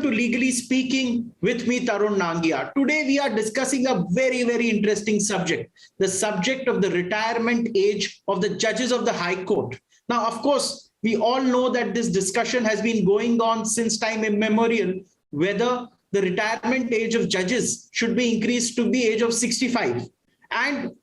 to Legally Speaking. With me, Tarun Nangia. Today, we are discussing a very, very interesting subject, the subject of the retirement age of the judges of the High Court. Now, of course, we all know that this discussion has been going on since time immemorial, whether the retirement age of judges should be increased to the age of 65. And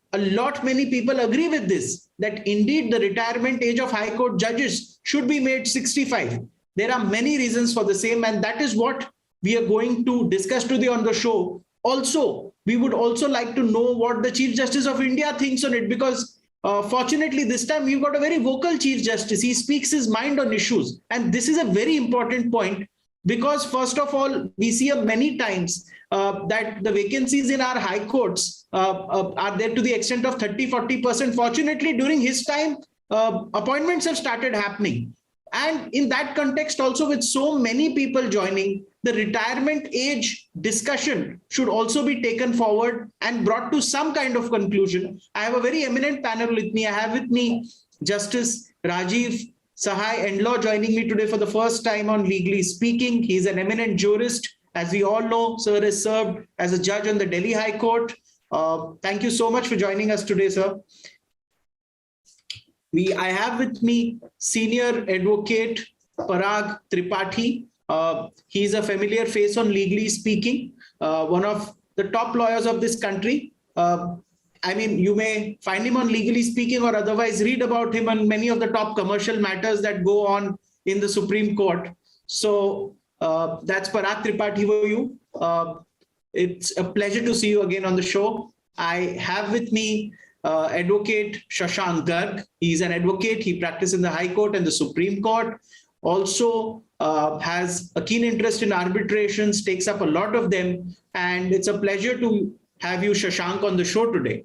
many people agree with this, that indeed the retirement age of High Court judges should be made 65. There are many reasons for the same, and that is what we are going to discuss today on the show. Also, we would also like to know what the Chief Justice of India thinks on it, because fortunately, this time we've got a very vocal Chief Justice. He speaks his mind on issues. And this is a very important point, because first of all, we see many times that the vacancies in our high courts are there to the extent of 30-40%. Fortunately, during his time, appointments have started happening. And in that context, also with so many people joining, the retirement age discussion should also be taken forward and brought to some kind of conclusion. I have a very eminent panel with me. I have with me Justice Rajiv Sahai Endlaw joining me today for the first time on Legally Speaking. He's an eminent jurist. As we all know, sir has served as a judge on the Delhi High Court. Thank you so much for joining us today, sir. I have with me Senior Advocate Parag Tripathi. He's a familiar face on Legally Speaking, one of the top lawyers of this country. You may find him on Legally Speaking or otherwise read about him on many of the top commercial matters that go on in the Supreme Court. So that's Parag Tripathi for you. It's a pleasure to see you again on the show. I have with me Advocate Shashank Garg. He's an advocate. He practices in the High Court and the Supreme Court. Also has a keen interest in arbitrations, takes up a lot of them. And it's a pleasure to have you, Shashank, on the show today.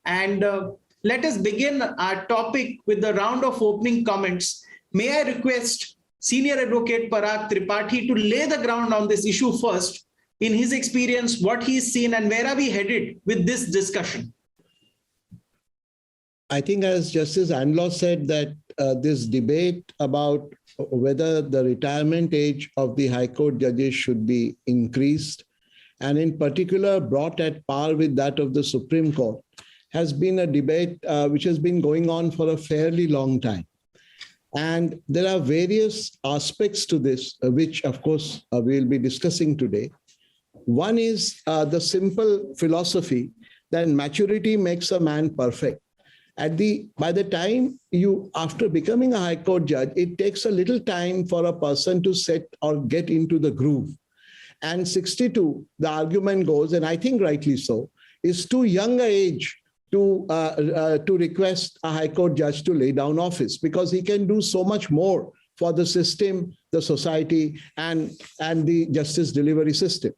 And let us begin our topic with the round of opening comments. May I request Senior Advocate Parag Tripathi to lay the ground on this issue first, in his experience, what he's seen, and where are we headed with this discussion? I think, as Justice Endlaw said, that this debate about whether the retirement age of the High Court judges should be increased, and in particular brought at par with that of the Supreme Court, has been a debate which has been going on for a fairly long time. And there are various aspects to this, which, of course, we'll be discussing today. One is the simple philosophy that maturity makes a man perfect. By the time after becoming a High Court judge, it takes a little time for a person to set or get into the groove. And 62, the argument goes, and I think rightly so, is too young an age to request a High Court judge to lay down office, because he can do so much more for the system, the society, and the justice delivery system.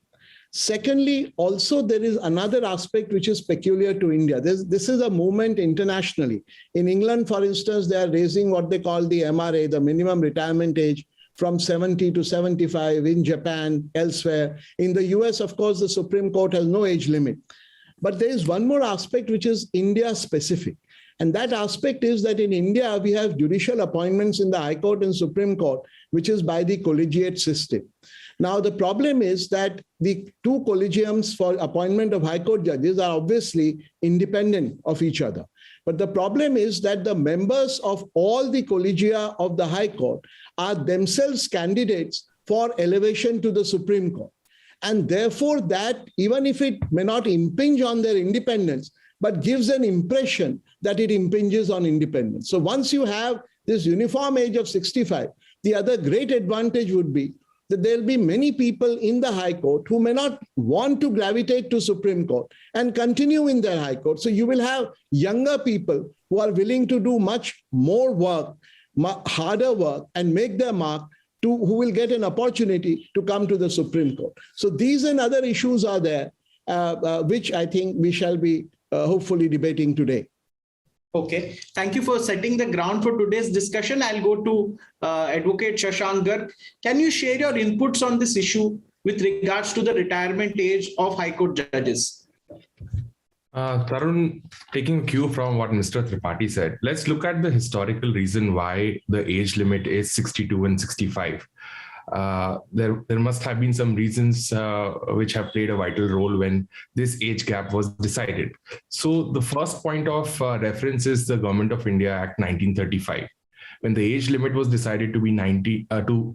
Secondly, also there is another aspect which is peculiar to India. This is a movement internationally. In England, for instance, they are raising what they call the MRA, the minimum retirement age, from 70 to 75, in Japan, elsewhere. In the US, of course, the Supreme Court has no age limit. But there is one more aspect which is India specific. And that aspect is that in India, we have judicial appointments in the High Court and Supreme Court, which is by the collegiate system. Now, the problem is that the two collegiums for appointment of High Court judges are obviously independent of each other. But the problem is that the members of all the collegia of the High Court are themselves candidates for elevation to the Supreme Court. And therefore, that, even if it may not impinge on their independence, but gives an impression that it impinges on independence. So once you have this uniform age of 65, the other great advantage would be that there'll be many people in the High Court who may not want to gravitate to Supreme Court and continue in their High Court. So you will have younger people who are willing to do much more work, harder work, and make their mark, who will get an opportunity to come to the Supreme Court. So these and other issues are there, which I think we shall be hopefully debating today. Okay, thank you for setting the ground for today's discussion. I'll go to Advocate Shashank Garg. Can you share your inputs on this issue with regards to the retirement age of High Court judges? Tarun, taking cue from what Mr. Tripathi said, let's look at the historical reason why the age limit is 62 and 65. there must have been some reasons which have played a vital role when this age gap was decided. So the first point of reference is the Government of India Act 1935, when the age limit was decided to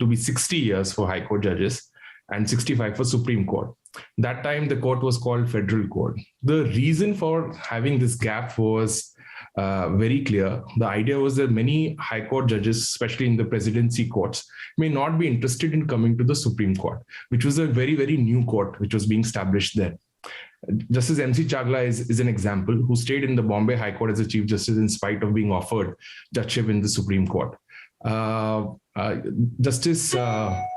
be 60 years for High Court judges and 65 for Supreme Court. That time the court was called Federal Court. The reason for having this gap was very clear. The idea was that many High Court judges, especially in the presidency courts, may not be interested in coming to the Supreme Court, which was a very, very new court which was being established there. Justice M.C. Chagla is an example, who stayed in the Bombay High Court as a Chief Justice in spite of being offered judgeship in the Supreme Court. Justice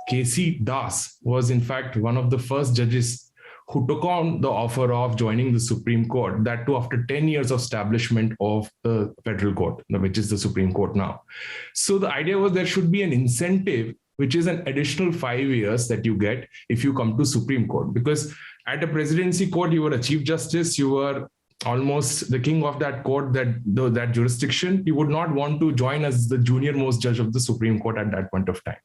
K.C. Das was in fact one of the first judges who took on the offer of joining the Supreme Court, that too after 10 years of establishment of the Federal Court, which is the Supreme Court now. So the idea was there should be an incentive, which is an additional 5 years that you get if you come to Supreme Court. Because at a presidency court, you were a Chief Justice, you were almost the king of that court, that jurisdiction. You would not want to join as the junior most judge of the Supreme Court at that point of time.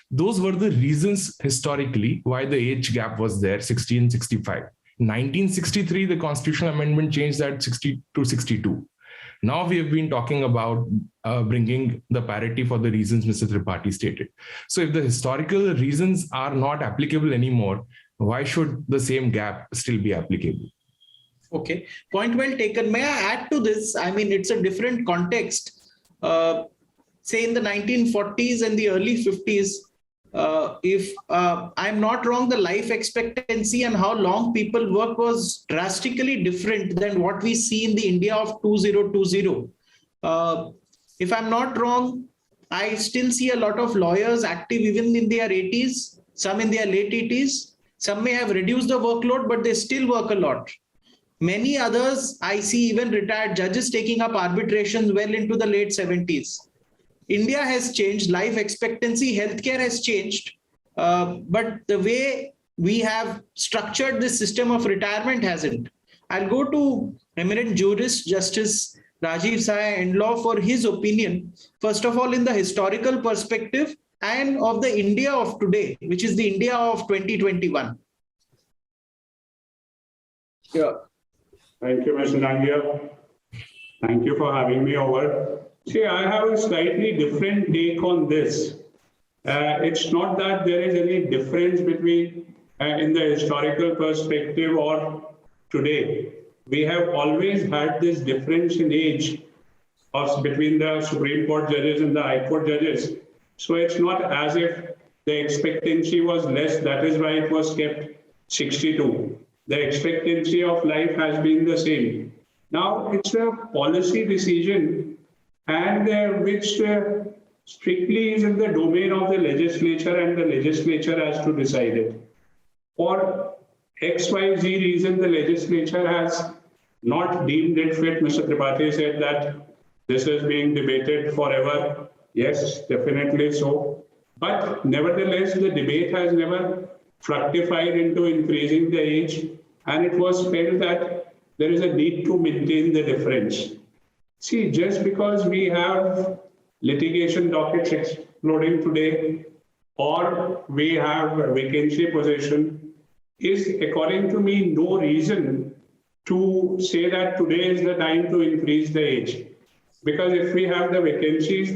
Those were the reasons historically why the age gap was there, 60 and 65. In 1963, the constitutional amendment changed that 60 to 62. Now we have been talking about bringing the parity for the reasons Mr. Tripathi stated. So if the historical reasons are not applicable anymore, why should the same gap still be applicable? Okay, point well taken. May I add to this? I mean, it's a different context. Say in the 1940s and the early 50s, if I'm not wrong, the life expectancy and how long people work was drastically different than what we see in the India of 2020. If I'm not wrong, I still see a lot of lawyers active even in their 80s, some in their late 80s. Some may have reduced the workload, but they still work a lot. Many others, I see even retired judges taking up arbitrations well into the late 70s. India has changed, life expectancy, healthcare has changed, but the way we have structured this system of retirement hasn't. I'll go to eminent jurist Justice Rajiv Sai-Endlaw for his opinion, first of all in the historical perspective and of the India of today, which is the India of 2021. Yeah. Thank you, Mr. Nangia. Thank you for having me over. See, I have a slightly different take on this. It's not that there is any difference between in the historical perspective or today. We have always had this difference in age between the Supreme Court judges and the High Court judges. So it's not as if the expectancy was less, that is why it was kept 62. The expectancy of life has been the same. Now, it's a policy decision and which strictly is in the domain of the legislature, and the legislature has to decide it. For XYZ reason, the legislature has not deemed it fit. Mr. Tripathi said that this is being debated forever. Yes, definitely so. But nevertheless, the debate has never fructified into increasing the age, and it was felt that there is a need to maintain the difference. See, just because we have litigation dockets exploding today, or we have a vacancy position, is, according to me, no reason to say that today is the time to increase the age. Because if we have the vacancies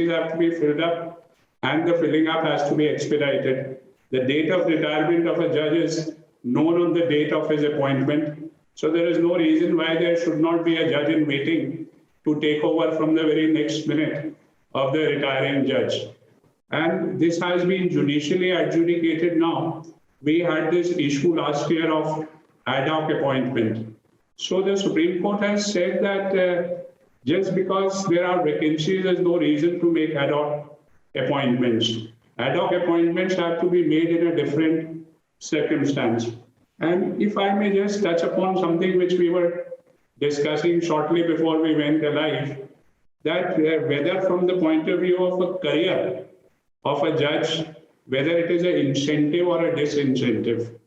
have to be filled up, and the filling up has to be expedited. The date of retirement of a judge is known on the date of his appointment. So there is no reason why there should not be a judge in waiting to take over from the very next minute of the retiring judge. And this has been judicially adjudicated now. We had this issue last year of ad hoc appointment. So the Supreme Court has said that just because there are vacancies, there's no reason to make ad hoc appointments. Ad hoc appointments have to be made in a different circumstance. And if I may just touch upon something which we were discussing shortly before we went live, that whether from the point of view of a career of a judge, whether it is an incentive or a disincentive.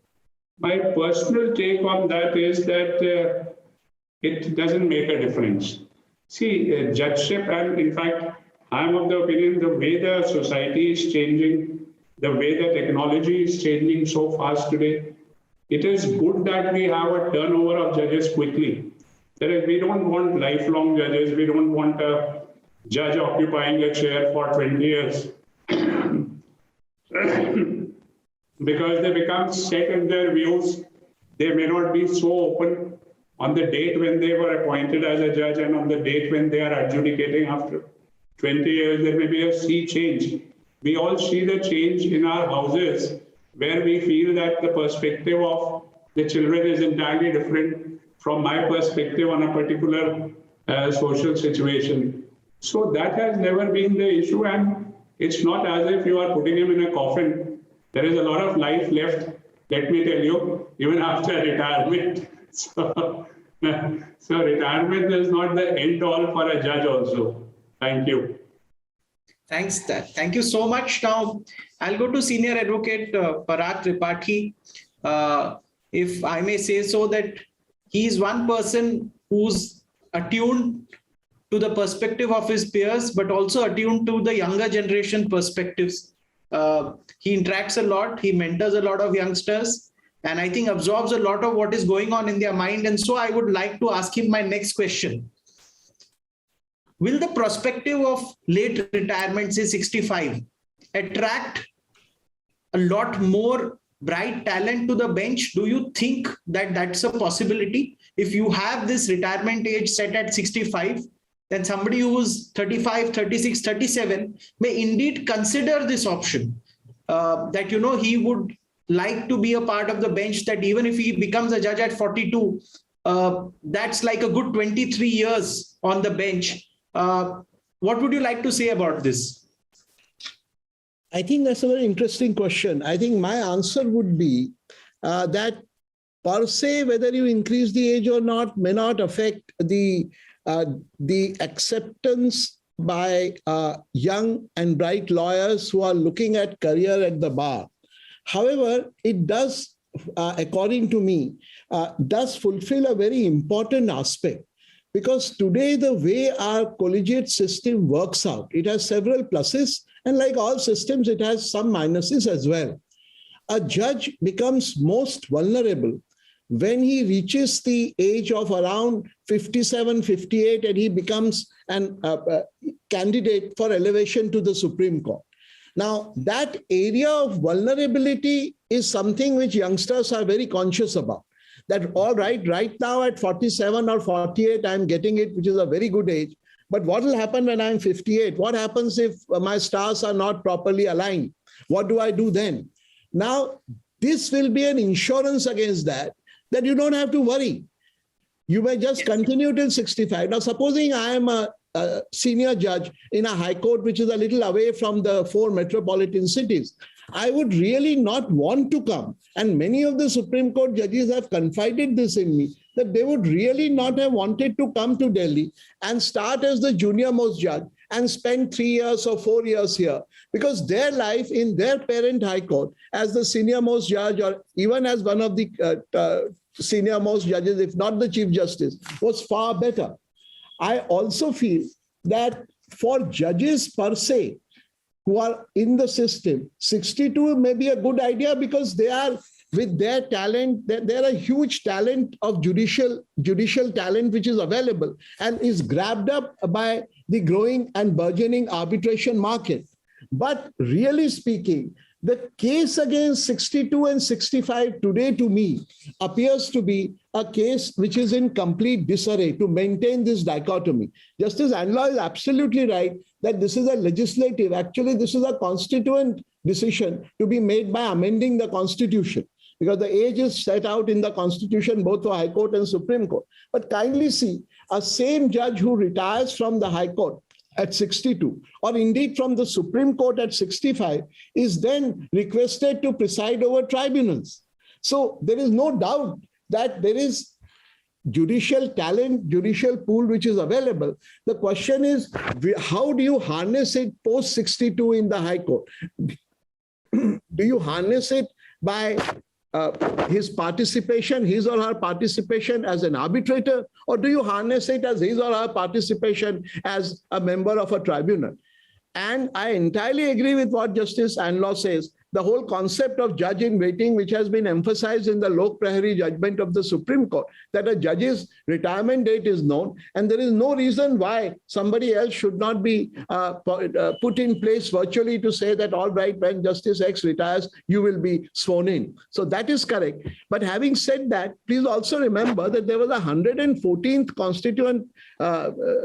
My personal take on that is that it doesn't make a difference. See, judgeship, and in fact, I'm of the opinion the way the society is changing, the way the technology is changing so fast today, it is good that we have a turnover of judges quickly. We don't want lifelong judges. We don't want a judge occupying a chair for 20 years because they become set in their views. They may not be so open on the date when they were appointed as a judge and on the date when they are adjudicating after 20 years. There may be a sea change. We all see the change in our houses where we feel that the perspective of the children is entirely different from my perspective on a particular social situation. So that has never been the issue, and it's not as if you are putting him in a coffin. There is a lot of life left, let me tell you, even after retirement. So retirement is not the end all for a judge also. Thank you. Thanks. Thank you so much. Now, I'll go to Senior Advocate Parag Tripathi. If I may say so, that he is one person who's attuned to the perspective of his peers, but also attuned to the younger generation perspectives. He interacts a lot, he mentors a lot of youngsters, and I think absorbs a lot of what is going on in their mind. And so I would like to ask him my next question. Will the perspective of late retirement, say 65, attract a lot more bright talent to the bench? Do you think that that's a possibility? If you have this retirement age set at 65, then somebody who's 35, 36, 37 may indeed consider this option, that, you know, he would like to be a part of the bench, that even if he becomes a judge at 42, that's like a good 23 years on the bench. What would you like to say about this? I think that's a very interesting question. I think my answer would be that per se, whether you increase the age or not may not affect the acceptance by young and bright lawyers who are looking at career at the bar. However, it does, according to me, does fulfill a very important aspect. Because today, the way our collegiate system works out, it has several pluses, and like all systems, it has some minuses as well. A judge becomes most vulnerable when he reaches the age of around 57, 58, and he becomes a candidate for elevation to the Supreme Court. Now, that area of vulnerability is something which youngsters are very conscious about. That all right now at 47 or 48, I'm getting it, which is a very good age. But what will happen when I'm 58? What happens if my stars are not properly aligned? What do I do then? Now, this will be an insurance against that you don't have to worry. You may just continue till 65. Now, supposing I am a senior judge in a high court, which is a little away from the 4 metropolitan cities, I would really not want to come. And many of the Supreme Court judges have confided this in me, that they would really not have wanted to come to Delhi and start as the junior most judge and spend 3 years or 4 years here, because their life in their parent high court as the senior most judge, or even as one of the senior most judges, if not the Chief Justice, was far better. I also feel that for judges per se, who are in the system, 62 may be a good idea, because they are, with their talent, they're a huge talent of judicial talent which is available and is grabbed up by the growing and burgeoning arbitration market. But really speaking, the case against 62 and 65 today, to me, appears to be a case which is in complete disarray to maintain this dichotomy. Justice Anlaw is absolutely right that this is a legislative, actually this is a constituent decision to be made by amending the Constitution, because the age is set out in the Constitution both for High Court and Supreme Court. But kindly see, a same judge who retires from the High Court at 62, or indeed from the Supreme Court at 65, is then requested to preside over tribunals. So there is no doubt that there is judicial talent, judicial pool which is available. The question is, how do you harness it post 62 in the High Court? Do you harness it by his participation, his or her participation as an arbitrator, or do you harness it as his or her participation as a member of a tribunal? And I entirely agree with what Justice Anlaw says, the whole concept of judge in waiting, which has been emphasized in the Lok Prahari judgment of the Supreme Court, that a judge's retirement date is known, and there is no reason why somebody else should not be put in place virtually to say that, all right, when Justice X retires, you will be sworn in. So that is correct. But having said that, please also remember that there was a 114th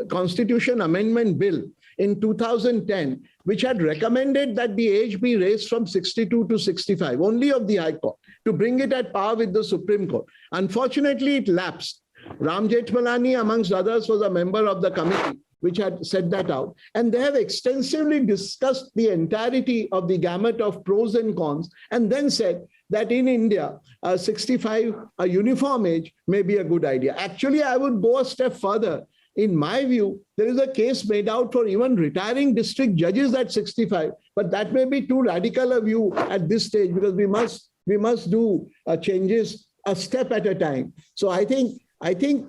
Constitution Amendment Bill in 2010, which had recommended that the age be raised from 62 to 65, only of the High Court, to bring it at par with the Supreme Court. Unfortunately, it lapsed. Ram Jethmalani, amongst others, was a member of the committee which had set that out. And they have extensively discussed the entirety of the gamut of pros and cons, and then said that in India, 65, a uniform age, may be a good idea. Actually, I would go a step further. In my view, there is a case made out for even retiring district judges at 65, but that may be too radical a view at this stage, because we must do changes a step at a time. So I think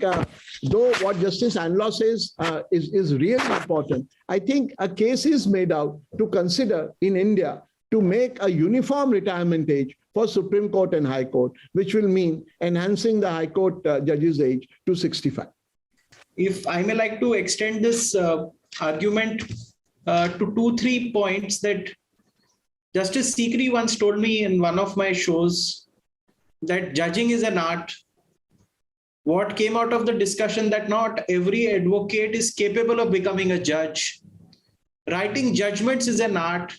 though what Justice Anlaw says is really important, I think a case is made out to consider in India to make a uniform retirement age for Supreme Court and High Court, which will mean enhancing the High Court judges' age to 65. If I may like to extend this argument to 2-3 points that Justice Sikri once told me in one of my shows, that judging is an art. What came out of the discussion that not every advocate is capable of becoming a judge. Writing judgments is an art.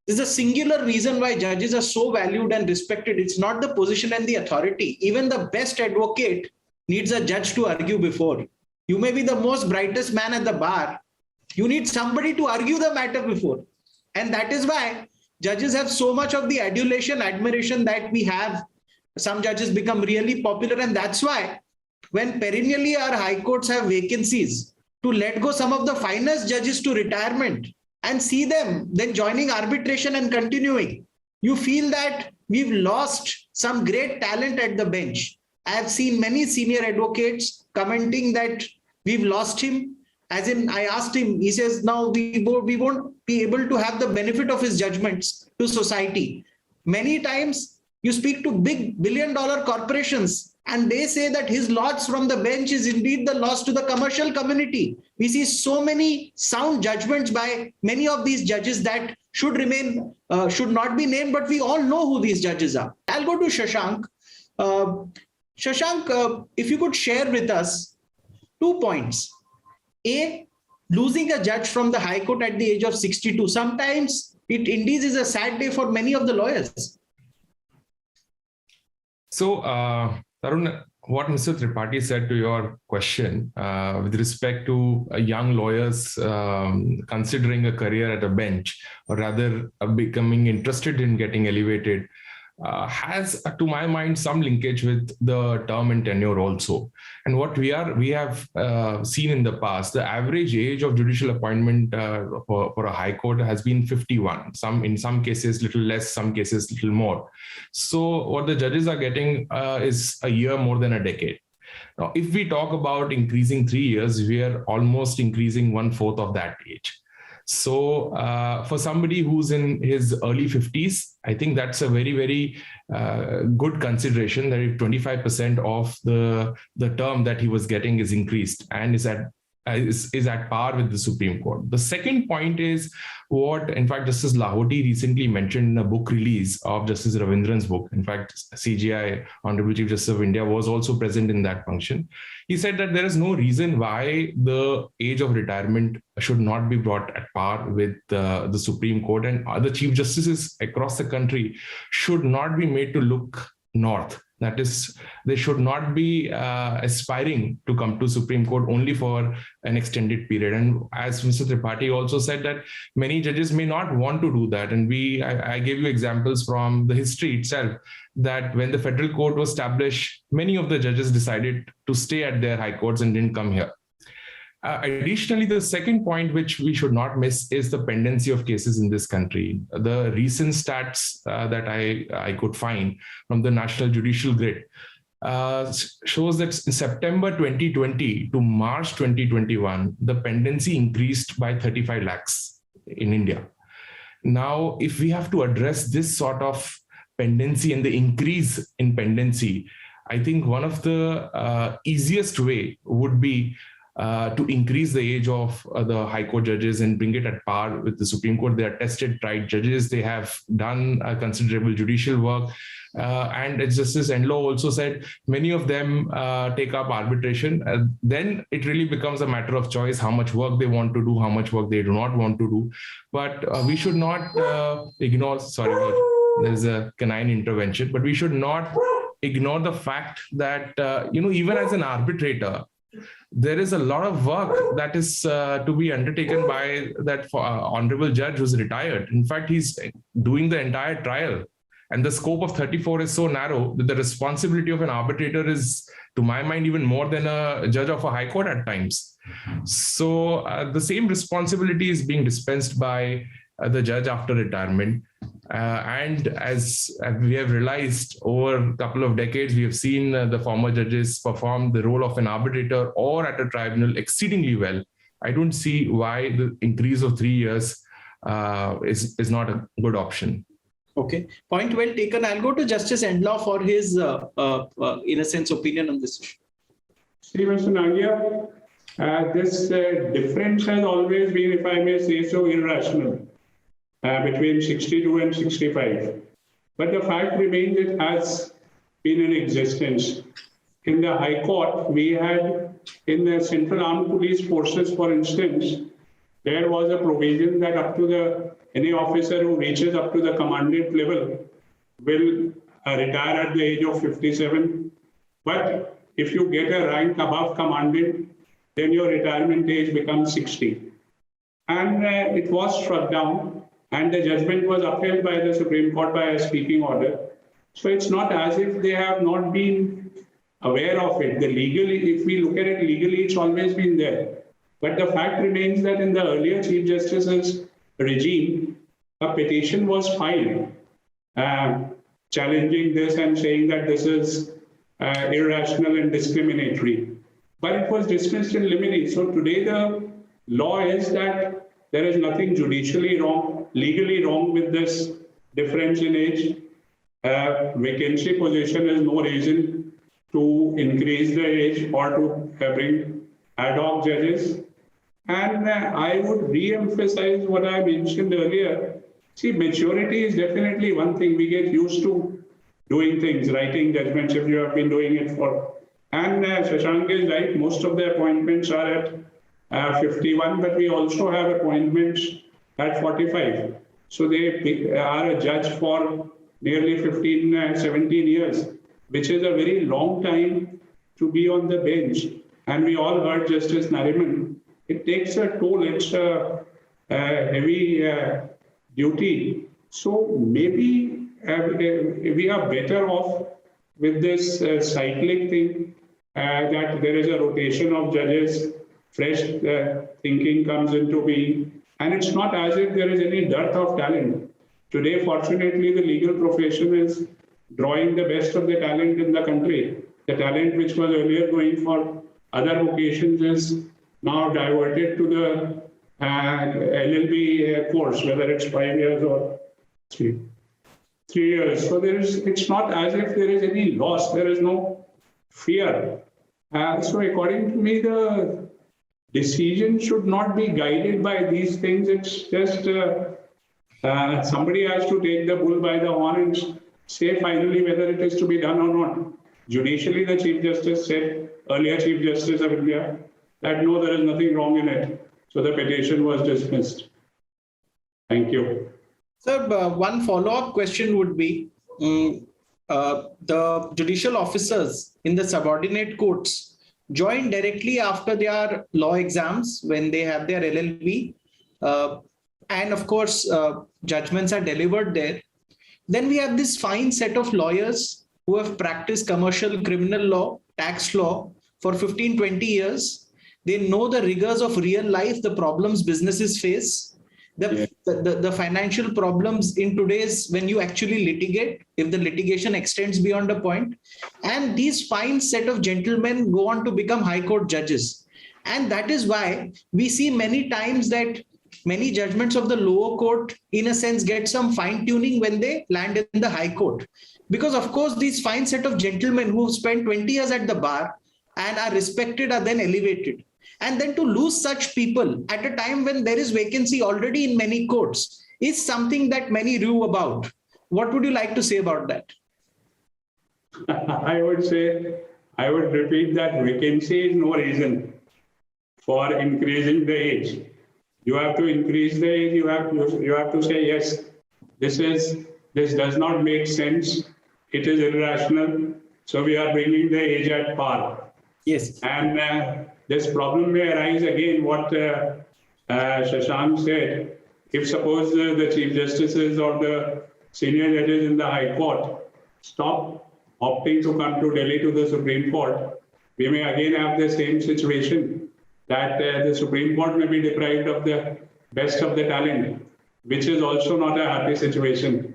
There's a singular reason why judges are so valued and respected. It's not the position and the authority. Even the best advocate needs a judge to argue before. You may be the most brightest man at the bar. You need somebody to argue the matter before. And that is why judges have so much of the adulation, admiration that we have. Some judges become really popular. And that's why when perennially our high courts have vacancies, to let go some of the finest judges to retirement and see them then joining arbitration and continuing, you feel that we've lost some great talent at the bench. I have seen many senior advocates commenting that we've lost him. As in, I asked him, he says, now we won't be able to have the benefit of his judgments to society. Many times you speak to big billion-dollar corporations and they say that his loss from the bench is indeed the loss to the commercial community. We see so many sound judgments by many of these judges that should remain, should not be named, but we all know who these judges are. I'll go to Shashank. Shashank, if you could share with us 2 points. A, losing a judge from the High Court at the age of 62. Sometimes it indeed is a sad day for many of the lawyers. So, Tarun, what Mr. Tripathi said to your question with respect to young lawyers considering a career at a bench, or rather becoming interested in getting elevated, has, to my mind, some linkage with the term and tenure also. And what we have seen in the past, the average age of judicial appointment for a high court has been 51. In some cases, little less, some cases, little more. So what the judges are getting is a year more than a decade. Now, if we talk about increasing 3 years, we are almost increasing 1/4 of that age. So for somebody who's in his early 50s, I think that's a very, very good consideration that if 25% of the term that he was getting is increased and is at par with the Supreme Court. The second point is what, in fact, Justice Lahoti recently mentioned in a book release of Justice Ravindran's book. In fact, CJI, Honorable Chief Justice of India, was also present in that function. He said that there is no reason why the age of retirement should not be brought at par with the Supreme Court, and other chief justices across the country should not be made to look north. That is, they should not be aspiring to come to Supreme Court only for an extended period. And as Mr. Tripathi also said, that many judges may not want to do that. And I gave you examples from the history itself, that when the federal court was established, many of the judges decided to stay at their high courts and didn't come here. Additionally, the second point which we should not miss is the pendency of cases in this country. The recent stats that I could find from the National Judicial Grid shows that in September 2020 to March 2021, the pendency increased by 35 lakhs in India. Now, if we have to address this sort of pendency and the increase in pendency, I think one of the easiest way would be to increase the age of the High Court judges and bring it at par with the Supreme Court. They are tested, tried judges. They have done considerable judicial work. And as Justice Endlaw also said, many of them take up arbitration. Then it really becomes a matter of choice, how much work they want to do, how much work they do not want to do. But we should not ignore, sorry, there's a canine intervention, but we should not ignore the fact that, even as an arbitrator, there is a lot of work that is to be undertaken by that honorable judge who's retired. In fact, he's doing the entire trial. And the scope of 34 is so narrow that the responsibility of an arbitrator is, to my mind, even more than a judge of a high court at times. So the same responsibility is being dispensed by the judge after retirement. And as we have realized over a couple of decades, we have seen the former judges perform the role of an arbitrator or at a tribunal exceedingly well. I don't see why the increase of 3 years is not a good option. Okay, point well taken. I'll go to Justice Endlaw for his, in a sense, opinion on this issue. See, Mr. Nangia, this difference has always been, if I may say so, irrational between 62 and 65. But the fact remains it has been in existence. In the High Court, we had, in the Central Armed Police Forces, for instance, there was a provision that up to any officer who reaches up to the commandant level will retire at the age of 57. But if you get a rank above commandant, then your retirement age becomes 60. And it was struck down, and the judgment was upheld by the Supreme Court by a speaking order. So it's not as if they have not been aware of it. If we look at it legally, it's always been there. But the fact remains that in the earlier Chief Justice's regime, a petition was filed challenging this and saying that this is irrational and discriminatory. But it was dismissed in limine. So today the law is that there is nothing judicially wrong, legally wrong with this difference in age. Vacancy position is no reason to increase the age or to bring ad hoc judges. And I would re-emphasize what I mentioned earlier. See, maturity is definitely one thing. We get used to doing things, writing judgments if you have been doing it for. And Shashank is right, most of the appointments are at 51, but we also have appointments at 45. So they are a judge for nearly 15, 17 years, which is a very long time to be on the bench. And we all heard Justice Nariman. It takes a toll, it's a heavy duty. So maybe we are better off with this cyclic thing, that there is a rotation of judges, fresh thinking comes into being. And it's not as if there is any dearth of talent. Today, fortunately, the legal profession is drawing the best of the talent in the country. The talent which was earlier going for other vocations is now diverted to the LLB course, whether it's 5 years or 3 years. So it's not as if there is any loss. There is no fear. So according to me, the decision should not be guided by these things. It's just somebody has to take the bull by the horn and say finally whether it is to be done or not. Judicially, the Chief Justice said, earlier Chief Justice of India, that no, there is nothing wrong in it. So the petition was dismissed. Thank you. Sir, one follow-up question would be, the judicial officers in the subordinate courts join directly after their law exams when they have their LLB. And of course, judgments are delivered there. Then we have this fine set of lawyers who have practiced commercial criminal law, tax law for 15, 20 years. They know the rigors of real life, the problems businesses face, the financial problems in today's, when you actually litigate, if the litigation extends beyond a point. And these fine set of gentlemen go on to become high court judges. And that is why we see many times that many judgments of the lower court, in a sense, get some fine tuning when they land in the high court. Because of course, these fine set of gentlemen who spent 20 years at the bar and are respected are then elevated. And then to lose such people at a time when there is vacancy already in many courts is something that many rue about. What would you like to say about that? I would repeat that vacancy is no reason for increasing the age. You have to increase the age. You have to say, yes, this does not make sense. It is irrational. So we are bringing the age at par. Yes. And this problem may arise again, what Shashank said. If suppose the Chief Justices or the senior judges in the High Court stop opting to come to Delhi to the Supreme Court, we may again have the same situation that the Supreme Court may be deprived of the best of the talent, which is also not a happy situation.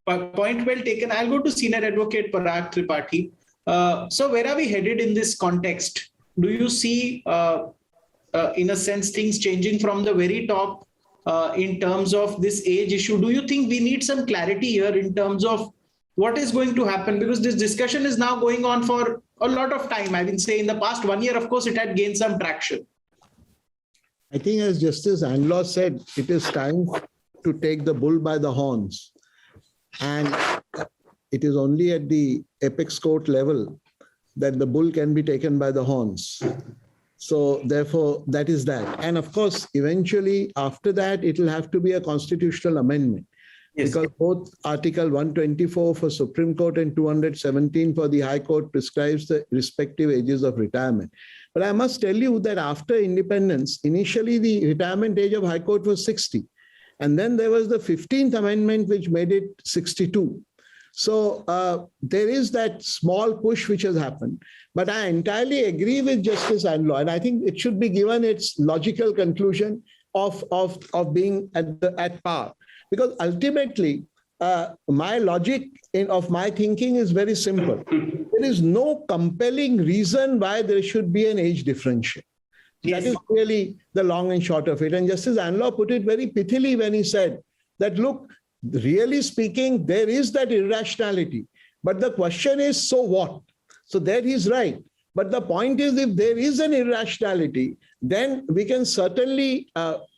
Point well taken. I'll go to Senior Advocate Parag Tripathi. So where are we headed in this context? Do you see, in a sense, things changing from the very top in terms of this age issue? Do you think we need some clarity here in terms of what is going to happen? Because this discussion is now going on for a lot of time. I will say in the past 1 year, of course, it had gained some traction. I think as Justice Andlaw said, it is time to take the bull by the horns. And it is only at the apex court level that the bull can be taken by the horns. So therefore, that is that. And of course, eventually after that, it will have to be a constitutional amendment. Yes. Because both Article 124 for Supreme Court and 217 for the High Court prescribes the respective ages of retirement. But I must tell you that after independence, initially the retirement age of High Court was 60. And then there was the 15th Amendment, which made it 62. So there is that small push which has happened. But I entirely agree with Justice Andlaw, and I think it should be given its logical conclusion of being at par. Because ultimately, my logic of my thinking is very simple. There is no compelling reason why there should be an age differential. Yes. That is really the long and short of it. And Justice Andlaw put it very pithily when he said that, look, really speaking, there is that irrationality. But the question is, so what? So there he's right. But the point is, if there is an irrationality, then we can certainly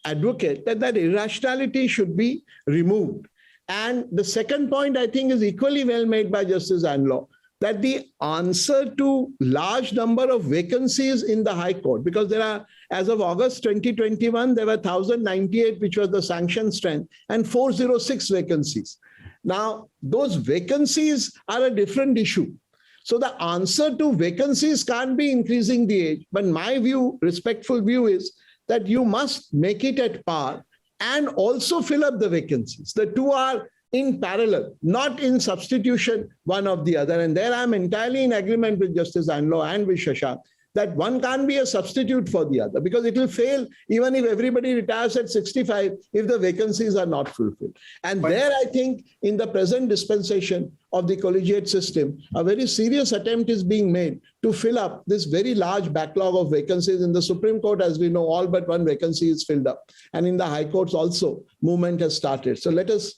advocate that irrationality should be removed. And the second point, I think, is equally well made by Justice Andlaw, that the answer to large number of vacancies in the High Court, because there are, as of August 2021, there were 1,098, which was the sanction strength, and 406 vacancies. Now, those vacancies are a different issue. So the answer to vacancies can't be increasing the age. But my view, respectful view, is that you must make it at par and also fill up the vacancies. The two are in parallel, not in substitution one of the other. And there I'm entirely in agreement with Justice Andlaw and with Shashank that one can't be a substitute for the other, because it will fail even if everybody retires at 65 if the vacancies are not fulfilled. And there I think in the present dispensation of the collegiate system, a very serious attempt is being made to fill up this very large backlog of vacancies. In the Supreme Court, as we know, all but one vacancy is filled up. And in the High Courts also, movement has started. So let us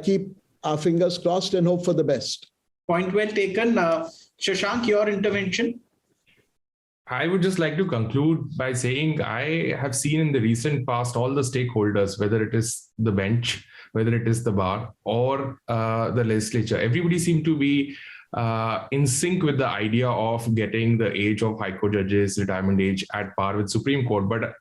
keep our fingers crossed and hope for the best. Point well taken. Shashank, your intervention. I would just like to conclude by saying I have seen in the recent past all the stakeholders, whether it is the bench, whether it is the bar or the legislature, everybody seemed to be in sync with the idea of getting the age of High Court judges, retirement age at par with Supreme Court. But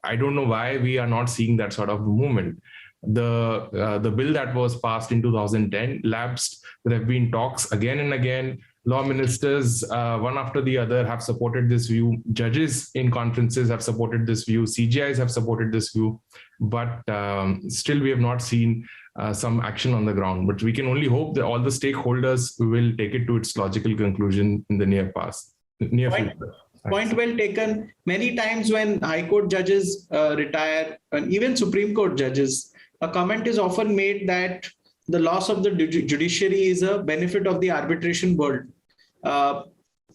I don't know why we are not seeing that sort of movement. The bill that was passed in 2010 lapsed. There have been talks again and again. Law ministers, one after the other, have supported this view. Judges in conferences have supported this view. CGIs have supported this view. But still, we have not seen some action on the ground. But we can only hope that all the stakeholders will take it to its logical conclusion in the near future. Point well taken. Many times when High Court judges retire, and even Supreme Court judges, a comment is often made that the loss of the judiciary is a benefit of the arbitration world.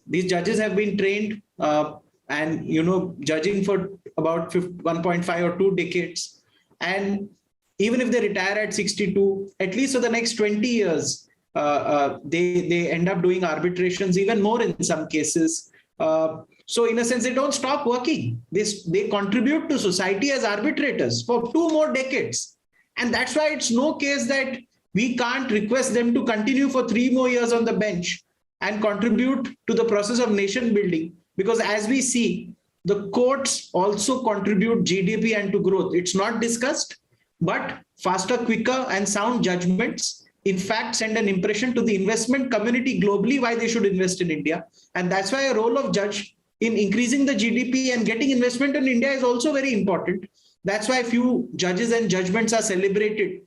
These judges have been trained and, judging for about 1.5 or 2 decades. And even if they retire at 62, at least for the next 20 years, they end up doing arbitrations, even more in some cases. So in a sense, they don't stop working. They contribute to society as arbitrators for 2 more decades. And that's why it's no case that we can't request them to continue for 3 more years on the bench and contribute to the process of nation building. Because as we see, the courts also contribute GDP and to growth. It's not discussed, but faster, quicker, and sound judgments, in fact, send an impression to the investment community globally why they should invest in India. And that's why a role of judge in increasing the GDP and getting investment in India is also very important. That's why few judges and judgments are celebrated.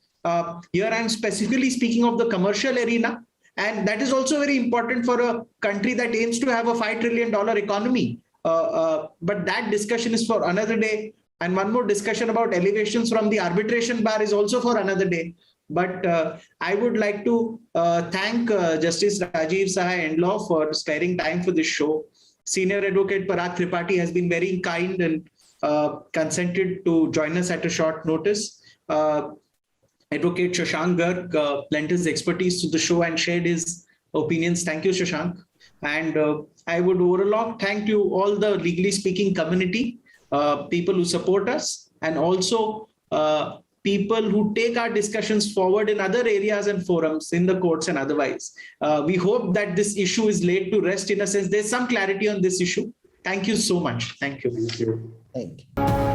Here I'm specifically speaking of the commercial arena. And that is also very important for a country that aims to have a $5 trillion economy. But that discussion is for another day. And one more discussion about elevations from the arbitration bar is also for another day. But I would like to thank Justice Rajiv Sahai Endlaw for sparing time for this show. Senior Advocate Parag Tripathi has been very kind and consented to join us at a short notice. Advocate Shashank Garg lent his expertise to the show and shared his opinions. Thank you, Shashank. And I would overall thank you all the legally speaking community, people who support us, and also people who take our discussions forward in other areas and forums, in the courts and otherwise. We hope that this issue is laid to rest. In a sense, there's some clarity on this issue. Thank you so much. Thank you. Thank you. Thank you.